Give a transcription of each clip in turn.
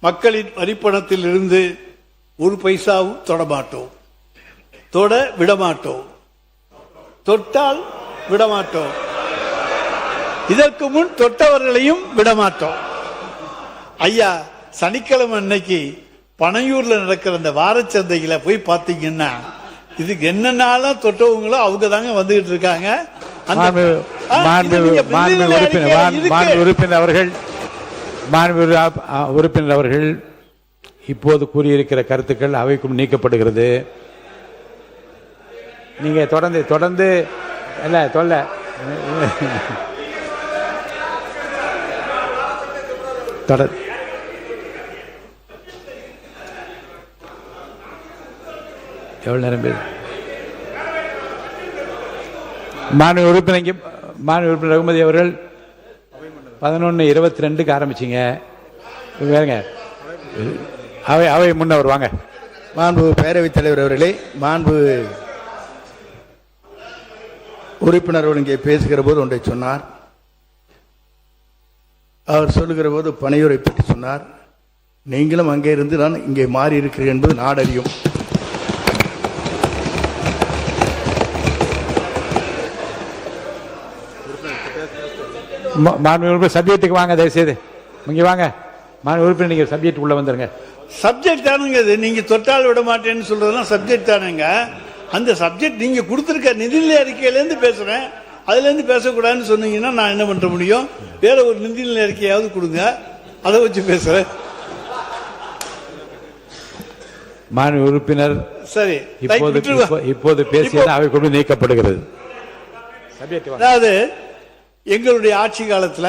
மக்களின் வரிப்பணத்தில் இருந்து ஒரு பைசாவும் தொடமாட்டோம், தொட விடமாட்டோம், தொட்டால் விடமாட்டோம், இதற்கு முன் தொட்டவர்களையும் விடமாட்டோம். ஐயா, சனிக்கிழமை அன்னைக்கு பனையூர்ல நடக்கிற அந்த வாரச்சந்தையில போய் பார்த்தீங்கன்னா இதுக்கு என்னென்னாலும் தொட்டவங்களோ அவங்க தாங்க வந்துகிட்டு இருக்காங்க. உறுப்பினர் அவர்கள் இப்போது கூறியிருக்கிற கருத்துக்கள் அவைக்கும் நீக்கப்படுகிறது. நீங்க தொடர்ந்து இல்ல தொல்ல எவ்வளவு நேரம் பேர் மாண்பு உறுப்பினர் ரகுமதி அவர்கள் 11:22 ஆரம்பிச்சிங்க. வேறுங்க அவை முன்னவர் வாங்க. மாண்பு பேரவைத் தலைவர் அவர்களே, மாண்பு உறுப்பினர் இங்கே பேசுகிற போது ஒன்றை சொன்னார். அவர் சொல்லுகிற போது பனையூரை பற்றி சொன்னார். நீங்களும் அங்கே இருந்து நான் இங்கே மாறி இருக்கிறேன் என்பது நாடறியும். சப்ஜெக்டுக்கு வாங்க, தயவுசெய்து இங்க வாங்க. உறுப்பினர் நீங்க சப்ஜெக்ட் உள்ள வந்துருங்க. சப்ஜெக்ட் தானுங்க இது. நீங்க தொட்டால் விட மாட்டேன்னு சொல்றதெல்லாம் சப்ஜெக்ட் தானுங்க. அந்த சப்ஜெக்ட் நீங்க கொடுத்திருக்க நிதிநிலை அறிக்கையிலேருந்து பேசுறேன், அதுல இருந்து பேசக்கூடாதுன்னு சொன்னீங்கன்னா நான் என்ன பண்ண முடியும்? வேற ஒரு நிதிநிலை அறிக்கையாவது கொடுங்க, அதை வச்சு பேசுறேன். மாண்பு உறுப்பினர் சரி, இப்போது பேசியது அவை கொண்டு நீக்கப்படுகிறது. அதாவது எங்களுடைய ஆட்சி காலத்தில்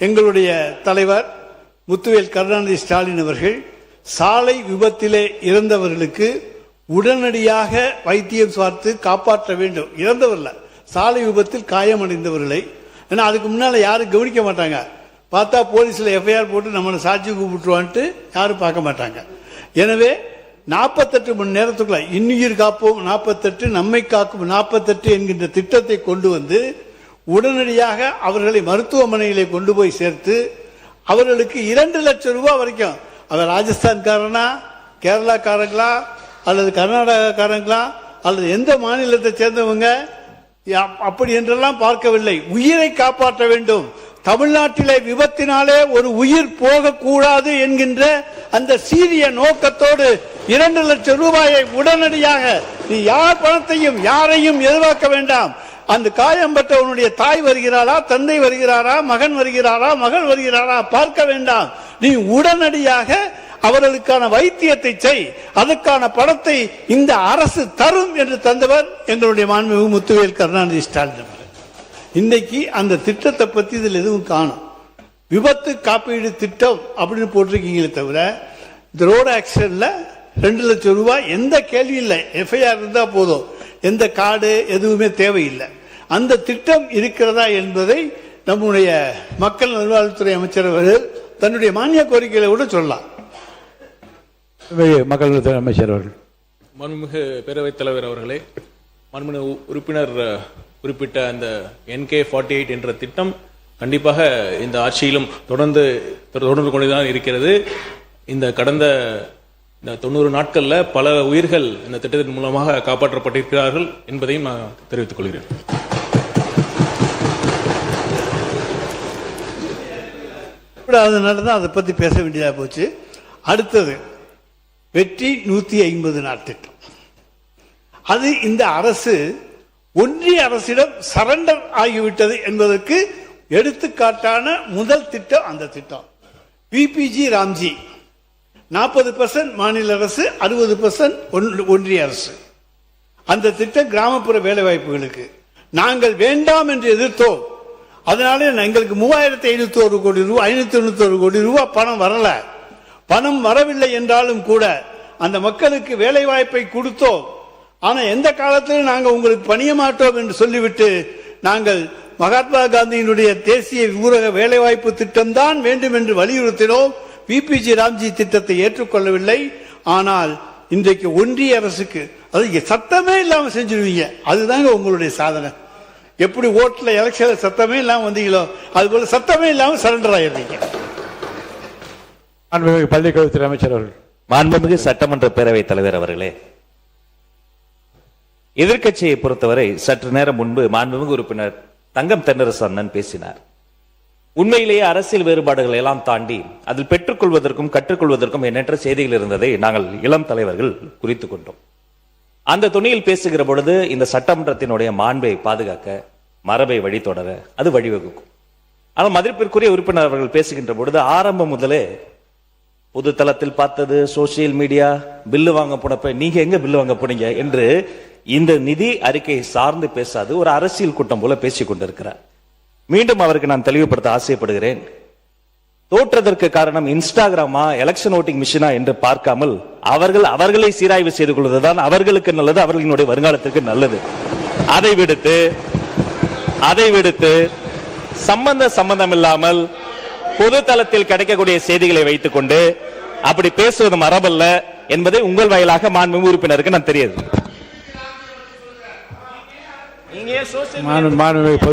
எங்களுடைய தலைவர் முத்துவேல் கருணாநிதி ஸ்டாலின் அவர்கள் சாலை விபத்திலே இறந்தவர்களுக்கு உடனடியாக வைத்தியம் பார்த்து காப்பாற்ற வேண்டும். இறந்தவர்ல சாலை விபத்தில் காயமடைந்தவர்களை, ஏன்னா அதுக்கு முன்னால யாரும் கவனிக்க மாட்டாங்க. பார்த்தா போலீஸ்ல எஃப்ஐஆர் போட்டு நம்மளை சாட்சி கூப்பிட்டுருவான்ட்டு யாரும் பார்க்க மாட்டாங்க. எனவே 48 மணி நேரத்துக்குள்ள இன்னுயிர் காப்போம் 48, நம்மை காக்கும் 48 என்கின்ற திட்டத்தை கொண்டு வந்து உடனடியாக அவர்களை மருத்துவமனையிலே கொண்டு போய் சேர்த்து அவர்களுக்கு 2 லட்சம் ரூபாய் வரைக்கும், அவர் ராஜஸ்தான்காரனா, கேரளாக்காரங்களா, அல்லது கர்நாடகாக்காரங்களா, அல்லது எந்த மாநிலத்தை சேர்ந்தவங்க, அப்படி என்றெல்லாம் பார்க்கவில்லை. உயிரை காப்பாற்ற வேண்டும். தமிழ்நாட்டிலே விபத்தினாலே ஒரு உயிர் போகக்கூடாது என்கின்ற அந்த சீரிய நோக்கத்தோடு 2 லட்சம் ரூபாயை உடனடியாக, நீ யார் பணத்தையும் யாரையும் எதிர்பார்க்க வேண்டாம். அந்த காயம் பெற்றவனுடைய தாய் வருகிறாரா, தந்தை வருகிறாரா, மகன் வருகிறாரா, மகள் வருகிறாரா பார்க்க வேண்டாம். நீ உடனடியாக அவர்களுக்கான வைத்தியத்தை செய், அதற்கான பணத்தை இந்த அரசு தரும் என்று தந்தவர் எங்களுடைய மாண்புமிகு முத்துவேல் கருணாநிதி ஸ்டாலின். இன்னைக்கு அந்த திட்டத்தை பத்தி இதில் எதுவும் காணும். விபத்து காப்பீடு திட்டம் அப்படின்னு போட்டிருக்கீங்களே தவிர இந்த ரோடு ஆக்சிடென்ட்ல 2 லட்சம் ரூபாய் எந்த கேள்வி இல்லை. எஃப்ஐஆர் இருந்தா போதும், எந்த கார்டு எதுவுமே தேவையில்லை. அந்த திட்டம் இருக்கிறதா என்பதை நம்முடைய மக்கள் நல்வாழ்வுத்துறை அமைச்சர் அவர்கள் தன்னுடைய மானிய கோரிக்கையில கூட சொல்லலாம். மக்கள் நல்வாழ்வுத்துறை அமைச்சர் அவர்கள். மாண்புமிகு பேரவைத் தலைவர் அவர்களே, மாண்புமிகு உறுப்பினர் குறிப்பிட்ட அந்த NK48 என்ற திட்டம் கண்டிப்பாக இந்த ஆட்சியிலும் தொடர்ந்து கொண்டுதான் இருக்கிறது. இந்த கடந்த 90 நாட்கள்ல பல உயிர்கள் இந்த திட்டத்தின் மூலமாக காப்பாற்றப்பட்டிருக்கிறார்கள் என்பதையும் நான் தெரிவித்துக் கொள்கிறேன். அதனாலதான் அதை பத்தி பேச வேண்டியதா போச்சு. அடுத்தது வெற்றி 150 நாள் திட்டம். அது இந்த அரசு ஒன்றிய அரசிடம் சரண்டர் ஆகிவிட்டது என்பதற்கு எடுத்துக்காட்டான முதல் திட்டம் அந்த திட்டம். பிபிஜி ராம்ஜி 40% மாநில அரசு, 60% ஒன்றிய அரசு. அந்த திட்டம் கிராமப்புற வேலை வாய்ப்புகளுக்கு நாங்கள் வேண்டாம் என்று எதிர்த்தோம். அதனால எங்களுக்கு 3591 கோடி ரூபாய், 591 கோடி ரூபாய் பணம் வரல. பணம் வரவில்லை என்றாலும் கூட அந்த மக்களுக்கு வேலை வாய்ப்பை கொடுத்தோம். ஆனா எந்த காலத்திலும் நாங்கள் உங்களுக்கு பணிய மாட்டோம் என்று சொல்லிவிட்டு நாங்கள் மகாத்மா காந்தியினுடைய தேசிய ஊரக வேலைவாய்ப்பு திட்டம் தான் வேண்டும் என்று வலியுறுத்தினோம். பிபிஜி ராம்ஜி திட்டத்தை ஏற்றுக்கொள்ளவில்லை. ஆனால் இன்றைக்கு ஒன்றிய அரசுக்கு அது சத்தமே இல்லாம செஞ்சிருவீங்க. அதுதாங்க உங்களுடைய சாதனை. எப்படி ஓட்டுல எலெக்ஷன்ல சத்தமே இல்லாம வந்தீங்களோ அது போல சத்தமே இல்லாம சரண்டர் ஆயிடுறீங்க. மாண்புமிகு பள்ளிக்கல்வித்துறை அமைச்சர் அவர்கள். மாண்புமிகு சட்டமன்ற பேரவைத் தலைவர் அவர்களே, எதிர்க்கட்சியை பொறுத்தவரை சற்று நேரம் முன்பு மாண்புமிகு உறுப்பினர் தங்கம் தென்னரசு அண்ணன் பேசினார். உண்மையிலேயே அரசியல் வேறுபாடுகளை எல்லாம் தாண்டி அதில் பெற்றுக்கொள்வதற்கும் கற்றுக்கொள்வதற்கும் எண்ணற்ற செய்திகள் இருந்ததை நாங்கள் இளம் தலைவர்கள் குறித்துக் கொண்டோம். அந்த துணியில் பேசுகிற பொழுது இந்த சட்டமன்றத்தினுடைய மாண்பை பாதுகாக்க, மரபை வழித்தொடர அது வழிவகுக்கும். ஆனால் மதிப்பிற்குரிய உறுப்பினர் அவர்கள் பேசுகின்ற பொழுது ஆரம்பம் முதலே பொது தளத்தில் பார்த்தது, சோசியல் மீடியா, பில்லு வாங்க போனப்ப நீங்க எங்க பில்லு வாங்க போனீங்க என்று இந்த நிதி அறிக்கையை சார்ந்து பேசாது ஒரு அரசியல் கூட்டம் போல பேசிக் கொண்டிருக்கிறார். மீண்டும் அவருக்கு நான் தெளிவுபடுத்த ஆசைப்படுகிறேன். தோற்றதற்கு காரணம் இன்ஸ்டாகிராமா, எலெக்ஷன் ஓட்டிங் மிஷினா என்று பார்க்காமல் அவர்களை சீராய்வு செய்து கொள்வதுதான் அவர்களுக்கு நல்லது, அவர்களினுடைய வருங்காலத்திற்கு நல்லது. அதை விடுத்து சம்பந்தம் இல்லாமல் பொது தளத்தில் கிடைக்கக்கூடிய செய்திகளை வைத்துக் கொண்டு அப்படி பேசுவது மரபல்ல என்பதை உங்கள் வாயிலாக மாண்புமிகு உறுப்பினருக்கு நான் தெரியாது. மாண்புமிகு